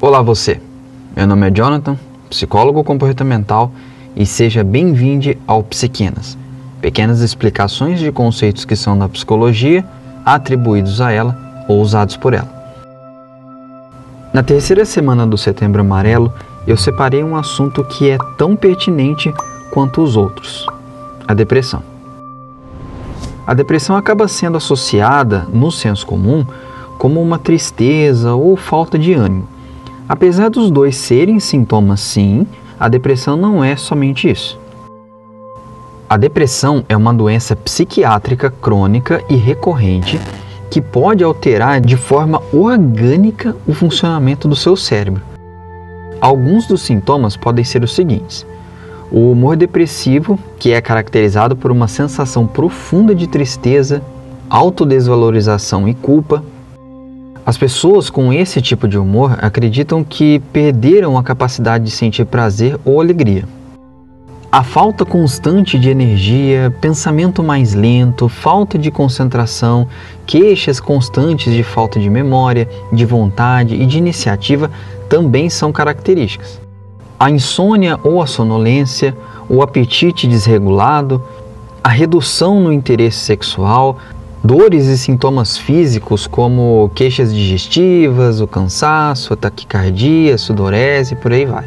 Olá você, meu nome é Jonathan, psicólogo comportamental, e seja bem-vindo ao Psiquenas, pequenas explicações de conceitos que são da psicologia, atribuídos a ela ou usados por ela. Na terceira semana do Setembro Amarelo, eu separei um assunto que é tão pertinente quanto os outros, a depressão. A depressão acaba sendo associada, no senso comum, como uma tristeza ou falta de ânimo. Apesar dos dois serem sintomas, sim, a depressão não é somente isso. A depressão é uma doença psiquiátrica crônica e recorrente que pode alterar de forma orgânica o funcionamento do seu cérebro. Alguns dos sintomas podem ser os seguintes: o humor depressivo, que é caracterizado por uma sensação profunda de tristeza, autodesvalorização e culpa. As pessoas com esse tipo de humor acreditam que perderam a capacidade de sentir prazer ou alegria. A falta constante de energia, pensamento mais lento, falta de concentração, queixas constantes de falta de memória, de vontade e de iniciativa também são características. A insônia ou a sonolência, o apetite desregulado, a redução no interesse sexual, dores e sintomas físicos como queixas digestivas, o cansaço, a taquicardia, sudorese, por aí vai.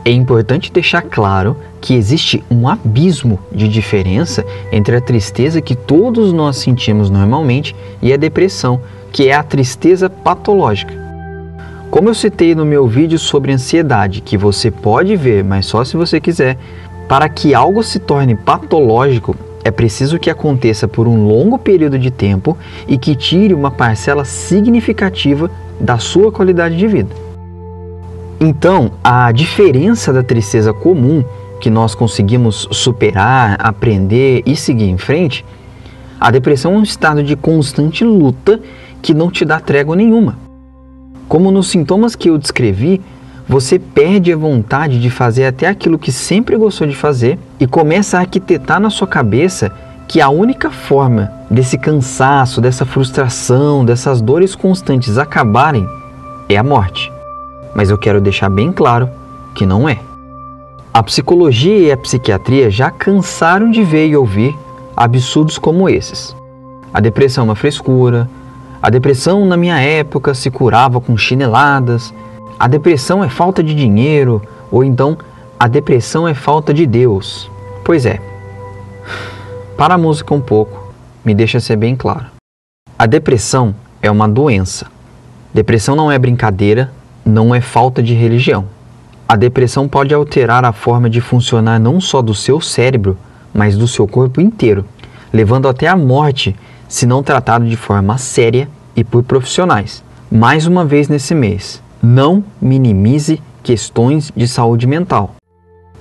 É importante deixar claro que existe um abismo de diferença entre a tristeza que todos nós sentimos normalmente e a depressão, que é a tristeza patológica. Como eu citei no meu vídeo sobre ansiedade, que você pode ver, mas só se você quiser, para que algo se torne patológico, é preciso que aconteça por um longo período de tempo e que tire uma parcela significativa da sua qualidade de vida. Então, a diferença da tristeza comum, que nós conseguimos superar, aprender e seguir em frente, a depressão é um estado de constante luta que não te dá trégua nenhuma. Como nos sintomas que eu descrevi, você perde a vontade de fazer até aquilo que sempre gostou de fazer e começa a arquitetar na sua cabeça que a única forma desse cansaço, dessa frustração, dessas dores constantes acabarem é a morte. Mas eu quero deixar bem claro que não é. A psicologia e a psiquiatria já cansaram de ver e ouvir absurdos como esses. A depressão é uma frescura, a depressão na minha época se curava com chineladas, a depressão é falta de dinheiro, ou então a depressão é falta de Deus. Pois é, para a música um pouco, me deixa ser bem claro. A depressão é uma doença. Depressão não é brincadeira, não é falta de religião. A depressão pode alterar a forma de funcionar não só do seu cérebro, mas do seu corpo inteiro, levando até a morte se não tratado de forma séria e por profissionais. Mais uma vez nesse mês, não minimize questões de saúde mental.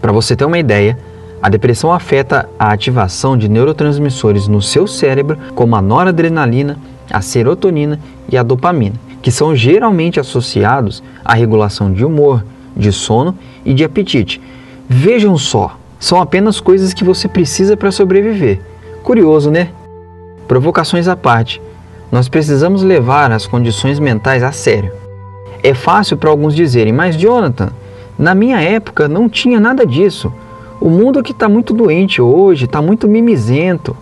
Para você ter uma ideia, a depressão afeta a ativação de neurotransmissores no seu cérebro, como a noradrenalina, a serotonina e a dopamina, que são geralmente associados à regulação de humor, de sono e de apetite. Vejam só, são apenas coisas que você precisa para sobreviver. Curioso, né? Provocações à parte, nós precisamos levar as condições mentais a sério. É fácil para alguns dizerem, mas Jonathan, na minha época não tinha nada disso. O mundo que está muito doente hoje, está muito mimizento.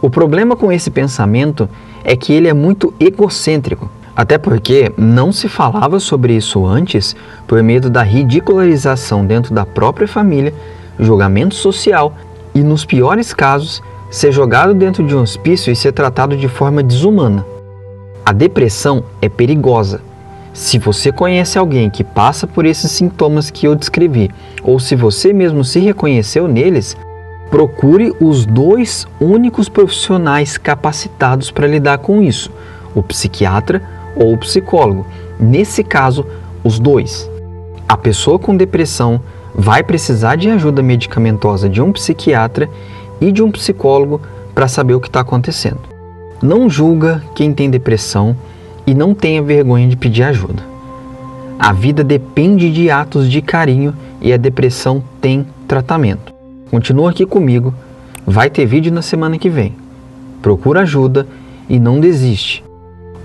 O problema com esse pensamento é que ele é muito egocêntrico. Até porque não se falava sobre isso antes por medo da ridicularização dentro da própria família, julgamento social e, nos piores casos, ser jogado dentro de um hospício e ser tratado de forma desumana. A depressão é perigosa. Se você conhece alguém que passa por esses sintomas que eu descrevi, ou se você mesmo se reconheceu neles, procure os dois únicos profissionais capacitados para lidar com isso, o psiquiatra ou o psicólogo. Nesse caso, os dois. A pessoa com depressão vai precisar de ajuda medicamentosa de um psiquiatra e de um psicólogo para saber o que está acontecendo. Não julga quem tem depressão e não tenha vergonha de pedir ajuda. A vida depende de atos de carinho e a depressão tem tratamento. Continua aqui comigo, vai ter vídeo na semana que vem. Procura ajuda e não desiste.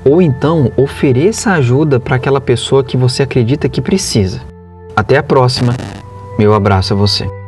ou então ofereça ajuda para aquela pessoa que você acredita que precisa. Até a próxima. Meu abraço a você.